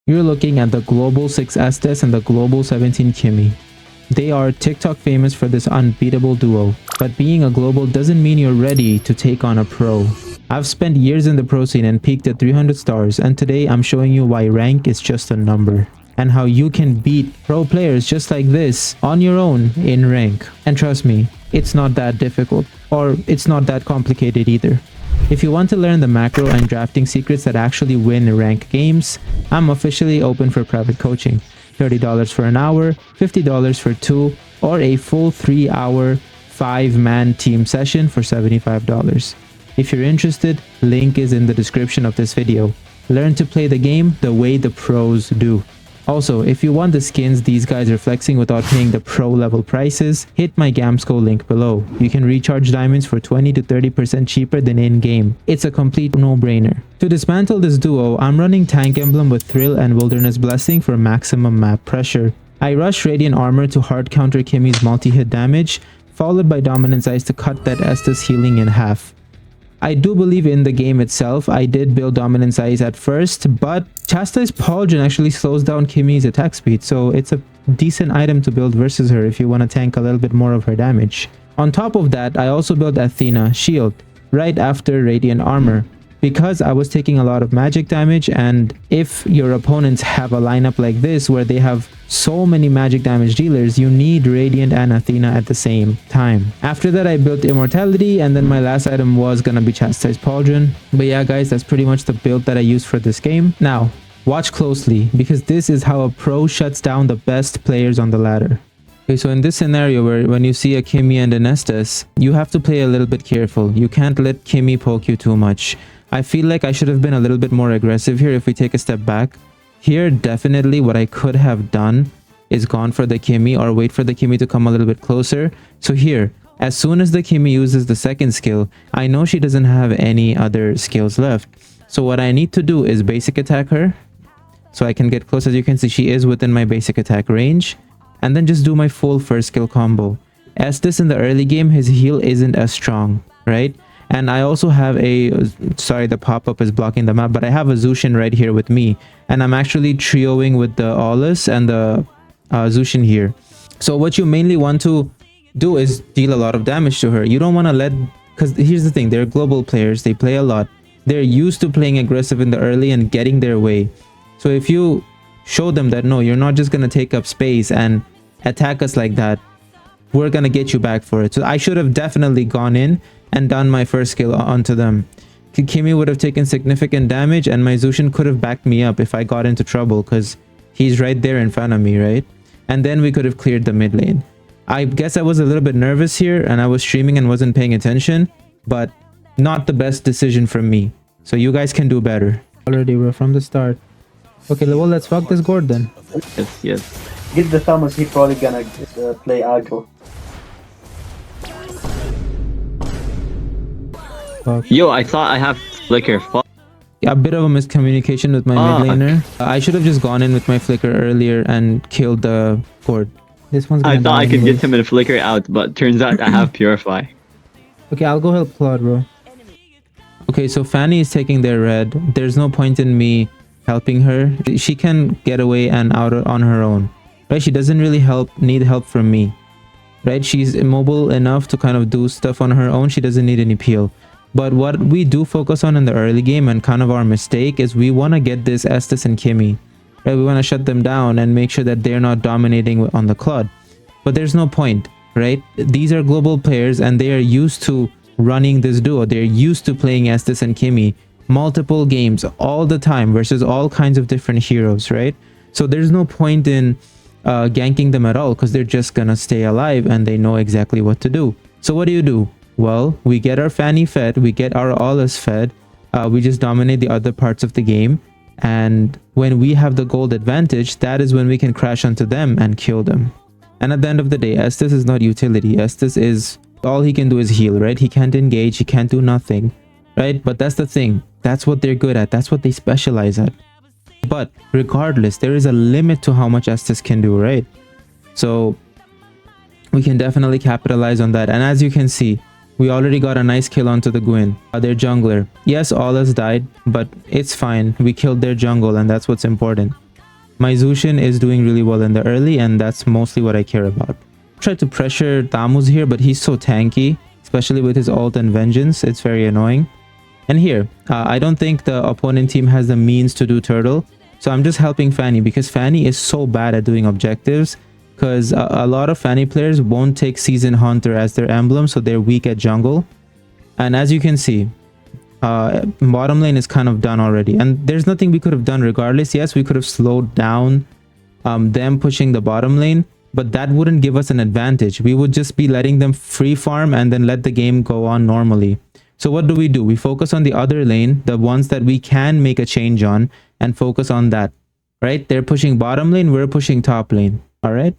You're looking at the Global 6 Estes and the Global 17 Kimmy. They are TikTok famous for this unbeatable duo, but being a global doesn't mean you're ready to take on a pro. I've spent years in the pro scene and peaked at 300 stars, and today I'm showing you why rank is just a number, and how you can beat pro players just like this on your own in rank. And trust me, it's not that difficult, or it's not that complicated either. If you want to learn the macro and drafting secrets that actually win rank games, I'm officially open for private coaching. $30 for an hour, $50 for 2, or a full 3-hour 5-man team session for $75. If you're interested, link is in the description of this video. Learn to play the game the way the pros do. Also, if you want the skins these guys are flexing without paying the pro level prices, hit my Gamsco link below. You can recharge diamonds for 20 to 30% cheaper than in-game. It's a complete no-brainer. To dismantle this duo, I'm running Tank Emblem with Thrill and Wilderness Blessing for maximum map pressure. I rush Radiant Armor to hard counter Kimmy's multi-hit damage, followed by Dominance Ice to cut that Estes healing in half. I do believe in the game itself. I did build Dominance Ice at first, but Chastise Pauldron actually slows down Kimmy's attack speed, so it's a decent item to build versus her if you want to tank a little bit more of her damage. On top of that, I also built Athena Shield right after Radiant Armor, because I was taking a lot of magic damage, and if your opponents have a lineup like this where they have so many magic damage dealers, you need Radiant and Athena at the same time. After that, I built Immortality, and then my last item was gonna be Chastise Pauldron. But yeah guys, that's pretty much the build that I used for this game. Now, watch closely, because this is how a pro shuts down the best players on the ladder. Okay, so in this scenario where when you see a Kimmy and an Estes, you have to play a little bit careful. You can't let Kimmy poke you too much. I feel like I should have been a little bit more aggressive here if we take a step back. Here, definitely what I could have done is gone for the Kimmy or wait for the Kimmy to come a little bit closer. So here, as soon as the Kimmy uses the second skill, I know she doesn't have any other skills left. So what I need to do is basic attack her, so I can get close. As you can see, she is within my basic attack range, and then just do my full first skill combo. Estes in the early game, his heal isn't as strong, right? And I also have sorry, the pop-up is blocking the map, but I have a Zushin right here with me, and I'm actually trioing with the Aulus and the Zushin here. So what you mainly want to do is deal a lot of damage to her. You don't want to let, because here's the thing, they're global players, they play a lot, they're used to playing aggressive in the early and getting their way. So if you show them that no, you're not just going to take up space and attack us like that, we're going to get you back for it. So I should have definitely gone in and done my first skill onto them. Kimmy would have taken significant damage, and my Zushin could have backed me up if I got into trouble, because he's right there in front of me, right? And then we could have cleared the mid lane. I guess I was a little bit nervous here, and I was streaming and wasn't paying attention, but not the best decision from me. So you guys can do better. Already, bro, from the start. Okay, well, let's fuck this Gord then. Yes. Give the Thomas, he's probably gonna play aggro. Fuck. Yo, I thought I have flicker. Fuck. A bit of a miscommunication with my mid laner. I should have just gone in with my flicker earlier and killed the Gord. This one's gonna I thought I could anyways. get him in a flicker out, but turns out I have purify. Okay, I'll go help Claude, bro. Okay, so Fanny is taking their red. There's no point in me helping her. She can get away and out on her own, right? She doesn't really need help from me, right? She's immobile enough to kind of do stuff on her own. She doesn't need any peel. But what we do focus on in the early game, and kind of our mistake, is we want to get this Estes and Kimmy, right? We want to shut them down and make sure that they're not dominating on the Claude. But there's no point, right? These are global players and they are used to running this duo. They're used to playing Estes and Kimmy multiple games all the time versus all kinds of different heroes, right? So there's no point in ganking them at all, because they're just gonna stay alive and they know exactly what to do. So what do? Well, we get our Fanny fed, we get our Aulus fed, we just dominate the other parts of the game, and when we have the gold advantage, that is when we can crash onto them and kill them. And at the end of the day, Estes is not utility. Estes is, all he can do is heal, right? He can't engage, he can't do nothing, right? But that's the thing, that's what they're good at, that's what they specialize at. But regardless, there is a limit to how much Estes can do, right? So we can definitely capitalize on that. And as you can see, we already got a nice kill onto the Gwyn, their jungler. Yes, Aulus died, but it's fine. We killed their jungle, and that's what's important. My Zushin is doing really well in the early, and that's mostly what I care about. Tried to pressure Tamus here, but he's so tanky, especially with his ult and vengeance. It's very annoying. And here, I don't think the opponent team has the means to do turtle, so I'm just helping Fanny because Fanny is so bad at doing objectives, because a lot of Fanny players won't take Season Hunter as their emblem, so they're weak at jungle. And as you can see, bottom lane is kind of done already, and there's nothing we could have done regardless. Yes, we could have slowed down them pushing the bottom lane, but that wouldn't give us an advantage. We would just be letting them free farm and then let the game go on normally. So what do? We focus on the other lane, the ones that we can make a change on, and focus on that, right? They're pushing bottom lane, we're pushing top lane. All right,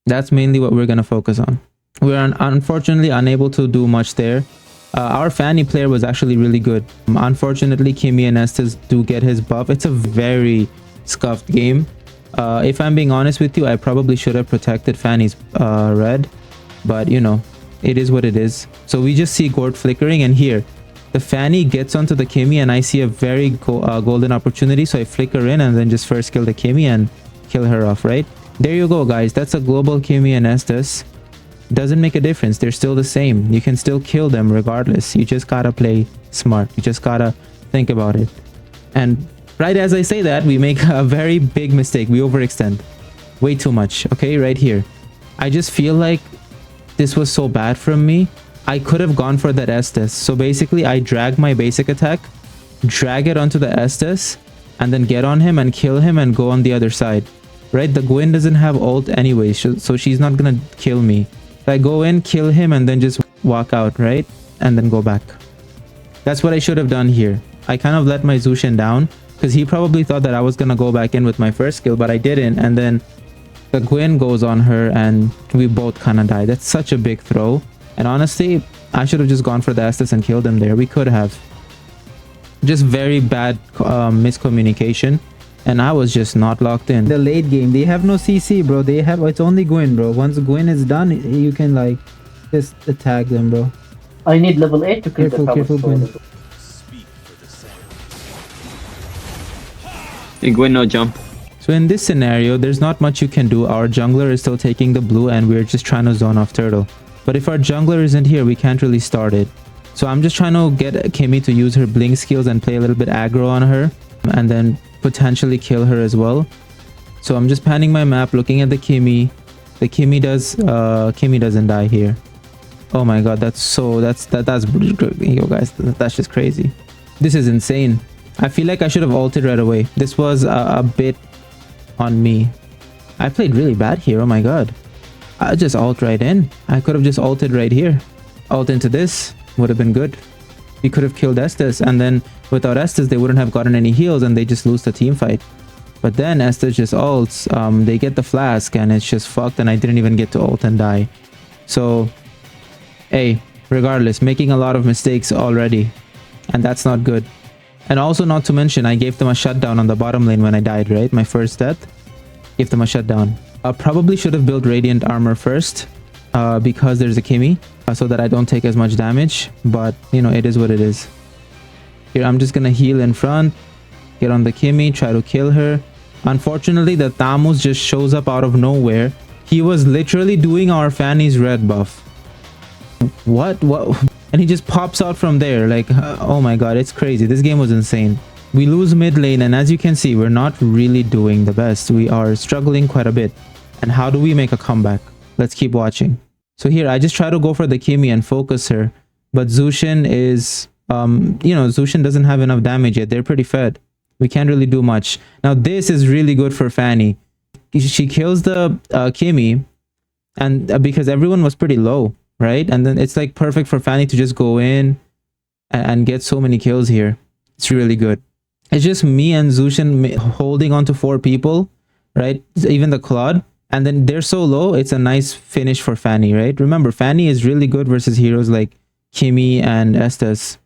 that's mainly what we're gonna focus on. We're unfortunately unable to do much there. Our Fanny player was actually really good. Unfortunately, Kimmy and Estes do get his buff. It's a very scuffed game. If I'm being honest with you, I probably should have protected Fanny's red, but you know, it is what it is. So we just see Gord flickering, and here the Fanny gets onto the Kimmy, and I see a very golden opportunity, so I flicker in and then just first kill the Kimmy and kill her off. Right there you go, guys. That's a global Kimmy and Estes. Doesn't make a difference, they're still the same. You can still kill them regardless. You just gotta play smart, you just gotta think about it. And right as I say that, we make a very big mistake. We overextend way too much. Okay, right here, I just feel like this was so bad from me. I could have gone for that Estes. So basically I drag my basic attack, drag it onto the Estes, and then get on him and kill him and go on the other side. Right, the Gwen doesn't have ult anyway, so she's not gonna kill me. I go in, kill him, and then just walk out, right? And then go back. That's what I should have done here. I kind of let my Zushin down because he probably thought that I was gonna go back in with my first skill, but I didn't. And then the Gwen goes on her and we both kind of die. That's such a big throw. And honestly, I should have just gone for the Estes and killed him there. We could have. Just very bad miscommunication. And I was just not locked in. The late game, they have no CC, bro. They have, it's only Gwyn, bro. Once Gwyn is done, you can like just attack them, bro. I need level 8 to kill the Thomas. Careful, Gwyn. Hey, Gwen, no jump. So in this scenario, there's not much you can do. Our jungler is still taking the blue and we're just trying to zone off turtle. But if our jungler isn't here, we can't really start it. So I'm just trying to get Kimmy to use her blink skills and play a little bit aggro on her, and then potentially kill her as well. So I'm just panning my map, looking at the Kimmy. The Kimmy doesn't die here. Oh my god, that's yo guys, that's just crazy. This is insane. I feel like I should have ulted right away. This was a bit on me. I played really bad here. Oh my god, I just ult right in. I could have just ulted right here. Ult into this would have been good. We could have killed Estes, and then without Estes they wouldn't have gotten any heals and they just lose the team fight. But then Estes just ults, they get the flask and it's just fucked, and I didn't even get to ult and die. So hey, regardless, making a lot of mistakes already, and that's not good. And also, not to mention, I gave them a shutdown on the bottom lane when I died, right? My first death, gave them a shutdown. I probably should have built radiant armor first, because there's a Kimmy, so that I don't take as much damage, but you know, it is what it is. Here I'm just gonna heal in front, get on the Kimmy, try to kill her. Unfortunately, the Tamus just shows up out of nowhere. He was literally doing our Fanny's red buff. What and he just pops out from there, like oh my god, it's crazy. This game was insane. We lose mid lane, and as you can see, we're not really doing the best. We are struggling quite a bit. And how do we make a comeback? Let's keep watching. So here I just try to go for the Kimmy and focus her, but Zushin is you know, Zushin doesn't have enough damage yet. They're pretty fed. We can't really do much. Now this is really good for Fanny. She kills the Kimmy, and because everyone was pretty low, right? And then it's like perfect for Fanny to just go in and get so many kills here. It's really good. It's just me and Zushin holding on to 4 people, right? Even the Claude. And then they're so low, it's a nice finish for Fanny, right? Remember, Fanny is really good versus heroes like Kimmy and Estes.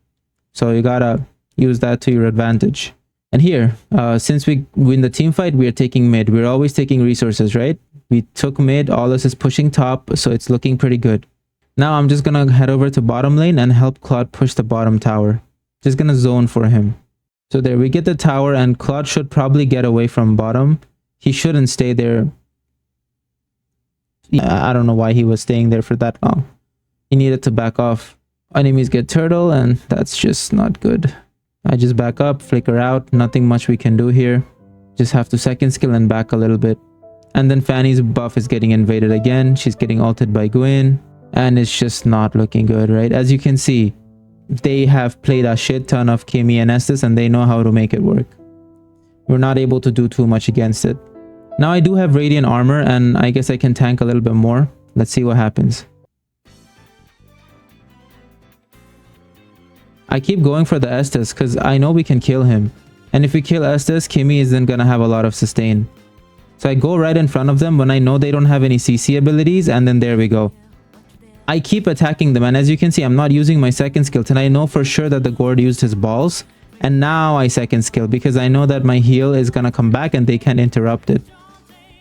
So you gotta use that to your advantage. And here, since we win the team fight, we are taking mid. We're always taking resources, right? We took mid, Aulus is pushing top, so it's looking pretty good. Now I'm just gonna head over to bottom lane and help Claude push the bottom tower. Just gonna zone for him. So there we get the tower, and Claude should probably get away from bottom. he shouldn't stay there. I don't know why he was staying there for that long. He needed to back off. Enemies get turtle, and that's just not good. I just back up, flicker out. Nothing much we can do here. Just have to second skill and back a little bit. And then Fanny's buff is getting invaded again. She's getting ulted by Gwyn. And it's just not looking good, right? As you can see, they have played a shit ton of Kimmy and Estes, and they know how to make it work. We're not able to do too much against it. Now I do have Radiant Armor, and I guess I can tank a little bit more. Let's see what happens. I keep going for the Estes because I know we can kill him. And if we kill Estes, Kimmy isn't going to have a lot of sustain. So I go right in front of them when I know they don't have any CC abilities, and then there we go. I keep attacking them, and as you can see, I'm not using my second skill till I know for sure that the Gord used his balls. And now I second skill because I know that my heal is going to come back and they can interrupt it.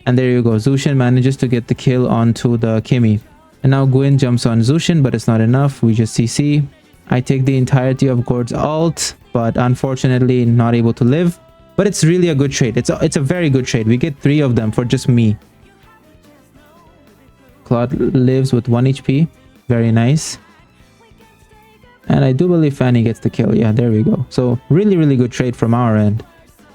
And there you go. Zushin manages to get the kill onto the Kimmy. And now Gwyn jumps on Zushin, but it's not enough. We just CC. I take the entirety of Gord's ult, but unfortunately not able to live. But it's really a good trade. It's a very good trade. We get 3 of them for just me. Claude lives with 1 HP. Very nice. And I do believe Fanny gets the kill. Yeah, there we go. So really, really good trade from our end.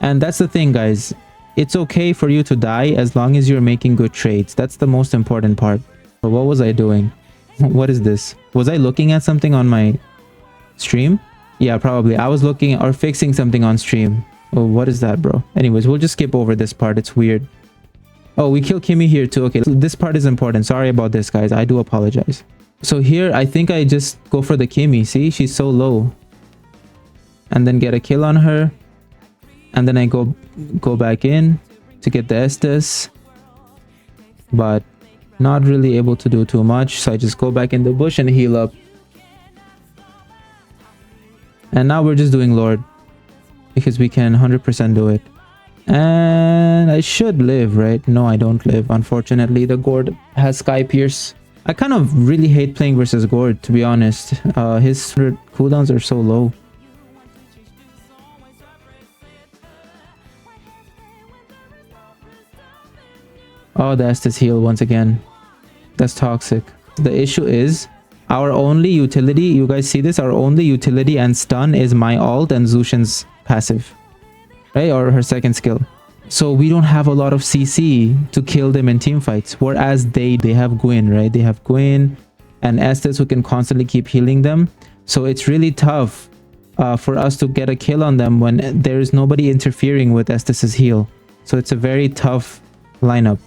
And that's the thing, guys. It's okay for you to die as long as you're making good trades. That's the most important part. But what was I doing? What is this? Was I looking at something on my stream? Yeah, probably. I was looking or fixing something on stream. Oh, what is that, bro? Anyways, we'll just skip over this part. It's weird. Oh, we kill Kimmy here too. Okay, this part is important. Sorry about this, guys. I do apologize. So here, I think I just go for the Kimmy. See, she's so low. And then get a kill on her. And then I go back in to get the Estes. But not really able to do too much. So I just go back in the bush and heal up. And now we're just doing Lord. Because we can 100% do it. And I should live, right? No, I don't live. Unfortunately, the Gord has Sky Pierce. I kind of really hate playing versus Gord, to be honest. His cooldowns are so low. Oh, the Estes heal once again. That's toxic. The issue is our only utility, you guys see this? Our only utility and stun is my ult and Zushin's passive. Right? Or her second skill. So we don't have a lot of CC to kill them in team fights. Whereas they have Gwyn, right? They have Gwyn and Estes who can constantly keep healing them. So it's really tough for us to get a kill on them when there is nobody interfering with Estes's heal. So it's a very tough lineup.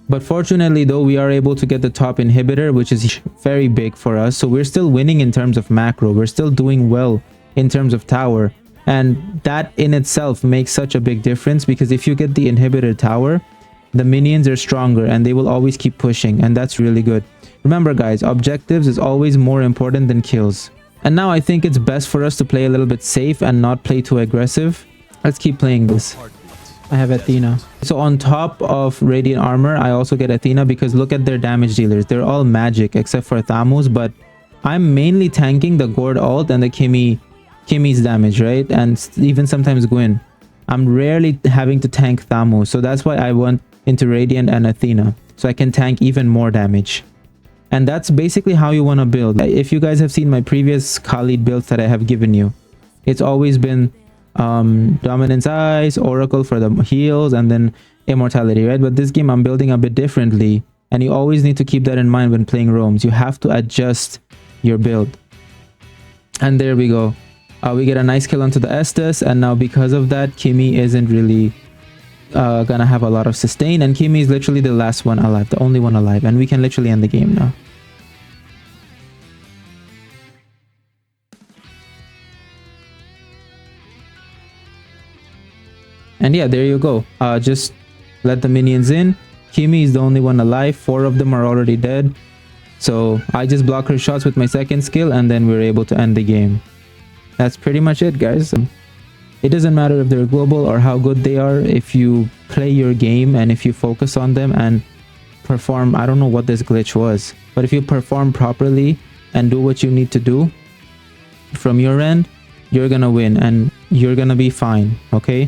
But fortunately though, we are able to get the top inhibitor, which is very big for us. So we're still winning in terms of macro. We're still doing well in terms of tower. And that in itself makes such a big difference, because if you get the inhibitor tower, the minions are stronger and they will always keep pushing, and that's really good. Remember guys, objectives is always more important than kills. And now I think it's best for us to play a little bit safe and not play too aggressive. Let's keep playing this. I have Athena. So on top of Radiant Armor, I also get Athena because look at their damage dealers. They're all magic except for Thamus, but I'm mainly tanking the Gord ult and the Kimmy's damage, right? And even sometimes Gwyn. I'm rarely having to tank Thamus, so that's why I went into Radiant and Athena, so I can tank even more damage. And that's basically how you want to build. If you guys have seen my previous Khalid builds that I have given you, it's always been Dominance Eyes, Oracle for the heals, and then Immortality, right? But this game I'm building a bit differently, and you always need to keep that in mind when playing roams. You have to adjust your build. And there we go. We get a nice kill onto the Estes, and now because of that, Kimmy isn't really gonna have a lot of sustain, and Kimmy is literally the last one alive, the only one alive, and we can literally end the game now. And yeah, there you go. Just let the minions in. Kimmy is the only one alive. 4 of them are already dead. So I just block her shots with my second skill, and then we're able to end the game. That's pretty much it, guys. It doesn't matter if they're global or how good they are. If you play your game and if you focus on them and perform, I don't know what this glitch was, but if you perform properly and do what you need to do from your end, you're gonna win and you're gonna be fine, okay?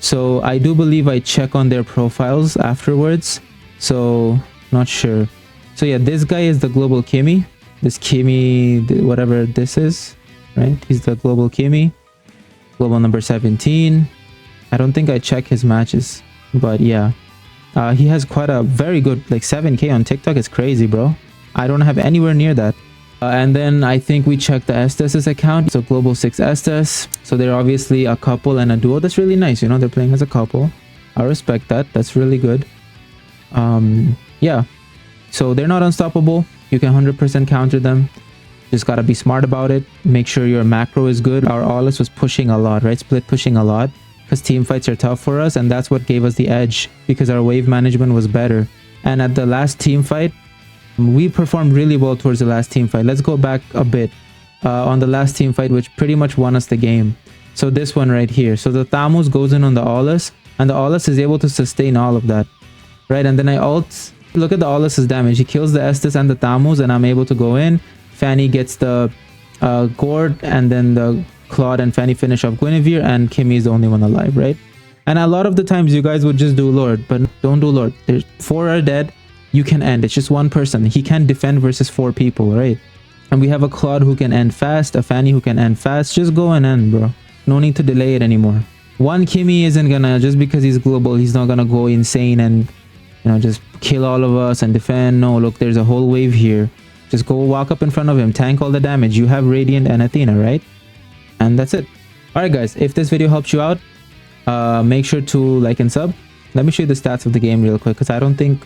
So I do believe I check on their profiles afterwards. So not sure. So yeah, this guy is the global Kimmy. This Kimmy, whatever this is, right? He's the global Kimmy. Global number 17. I don't think I check his matches, but yeah. He has quite a very good, like 7K on TikTok. It's crazy, bro. I don't have anywhere near that. And then I think we checked the Estes' account. So Global 6 Estes. So they're obviously a couple and a duo. That's really nice. You know, they're playing as a couple. I respect that. That's really good. Yeah. So they're not unstoppable. You can 100% counter them. Just gotta be smart about it. Make sure your macro is good. Our Ollis was pushing a lot, right? Split pushing a lot. Because team fights are tough for us. And that's what gave us the edge. Because our wave management was better. And at the last team fight, we performed really well towards the last team fight. Let's go back a bit on the last team fight, which pretty much won us the game. So this one right here. So the Thamus goes in on the Ollis, and the Ollis is able to sustain all of that, right? And then I ult. Look at the Ollis' damage. He kills the Estes and the Thamus, and I'm able to go in. Fanny gets the Gord, and then the Claude and Fanny finish off Guinevere, and Kimmy is the only one alive, right? And a lot of the times you guys would just do Lord, but don't do Lord. There's 4 are dead. You can end. It's just one person. He can't defend versus 4 people, right? And we have a Claude who can end fast, a Fanny who can end fast. Just go and end, bro. No need to delay it anymore. One Kimmy isn't gonna, just because he's global, he's not gonna go insane and, you know, just kill all of us and defend. No, look, there's a whole wave here. Just go walk up in front of him, tank all the damage. You have Radiant and Athena, right? And that's it. Alright guys, if this video helps you out, make sure to like and sub. Let me show you the stats of the game real quick, because I don't think...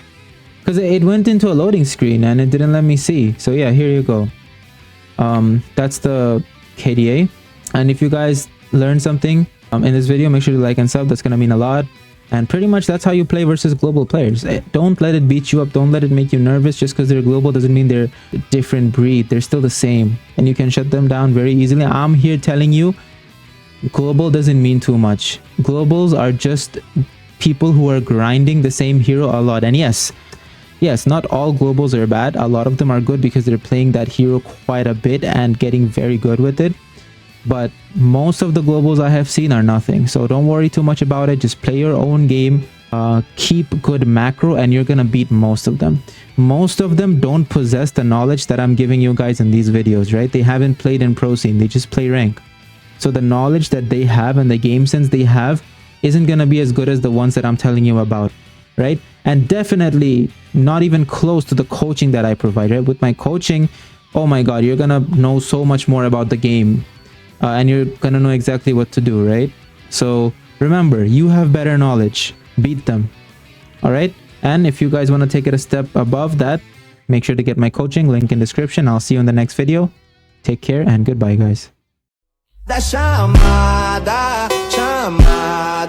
Because it went into a loading screen and it didn't let me see. So yeah, here you go. That's the KDA. And if you guys learned something in this video, make sure to like and sub. That's going to mean a lot. And pretty much that's how you play versus global players. Don't let it beat you up. Don't let it make you nervous. Just because they're global doesn't mean they're a different breed. They're still the same. And you can shut them down very easily. I'm here telling you, global doesn't mean too much. Globals are just people who are grinding the same hero a lot. And yes, not all globals are bad. A lot of them are good because they're playing that hero quite a bit and getting very good with it. But most of the globals I have seen are nothing. So don't worry too much about it. Just play your own game. Keep good macro and you're gonna beat most of them. Most of them don't possess the knowledge that I'm giving you guys in these videos, right? They haven't played in pro scene. They just play rank. So the knowledge that they have and the game sense they have isn't gonna be as good as the ones that I'm telling you about, right? And definitely not even close to the coaching that I provide, right? With my coaching, oh my god, you're gonna know so much more about the game. And you're gonna know exactly what to do, right? So remember, you have better knowledge. Beat them. All right? And if you guys want to take it a step above that, make sure to get my coaching, link in description. I'll see you in the next video. Take care and goodbye, guys. Da chamada, chamada.